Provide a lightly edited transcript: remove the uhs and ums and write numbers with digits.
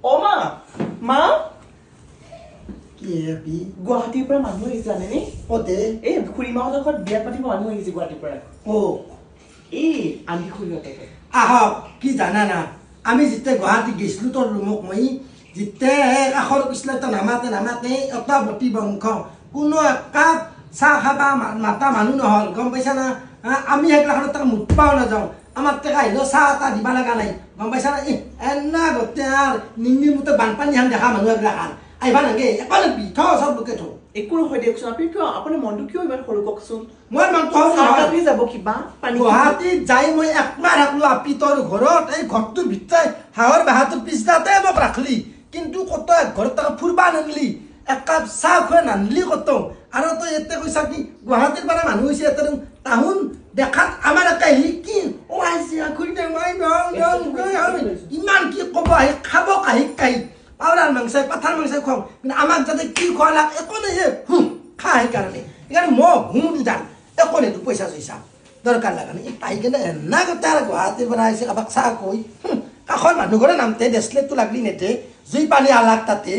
ও মা মা কি হেপি গুৱাহাটীৰ পৰা মানুহ আহিছে জানেনে ওতে এই খুৰী মাহঁতৰ ঘৰত বিয়া পাতিব মানুহ আহিছে গুৱাহাটীৰ পৰা ও এই আন্দি খুৰীহঁতৰ আহক কি জানা না আমি যেতিয়া গুৱাহাটী গেছিলো তোৰ ৰুমক মই যেতিয়া কাষৰ পিছলে তো নামাতে এটা বটি বংশ কোনো একাপ চাহ খাবা মাতা মানুহ নহল গম পাইছা না আমি সেইগিলাখনত তাক মুঠপাও নাযাওঁ আমাৰ টেকা আহিলেও চাহ এটা দিবা লগা নাই গম পাইছা না এনা গোটেই আৰু নিংনি মুঠে বানপানী হান দেখা মানুহ এগিলাখান আহিবা নাগে একালে বিথ চব লোকে থ একো নহয় দিয়কচোন আপুনি কিয় আপোনাৰ মনটো কিয় ইমান সৰু কওকচোন মই মনটো সৰু যাব কিবা পানী গুৱাহাটীত যাই মই একমাহ থাকলো আপি তোৰ ঘৰত এই ঘৰটোৰ ভিতৰত হাঁহৰ বাহাটোৰ পিছদাতে মোক ৰাখলি কিন্তু কত ঘৰত তাকে ফুৰবা নানলি একাপ চাহ খুৱাই নানলি কত আৰু তই ইয়াতে কৈছা কি গুৱাহাটীৰ পৰা মানুহ হৈছে ইয়াতে তাহোন দেখাত আমাৰ এটা আহি কি অ আহিছে খুৰীতে মই ইমান কি ক'ব আহি খাব কাহি পাউৰাৰ মাংস পাঠাৰ মাংস খুৱাওঁ কিন্তু আমাক যাতে কি খুৱালা একো নাই খা সেইকাৰণে সেইকাৰণে মই হুঁ দুডাল একো নাই পইচা চইচা দৰকাৰ লগা নাই তাই কিনে এনা গোটেই আৰু গুৱাহাটীৰ পৰা আহিছে কাৰোবাক চাহ কৈ কাষৰ মানুহ ঘৰে নামতে ডেছলেটটো লাগলি নেতে জুই পানী আলাক তাতে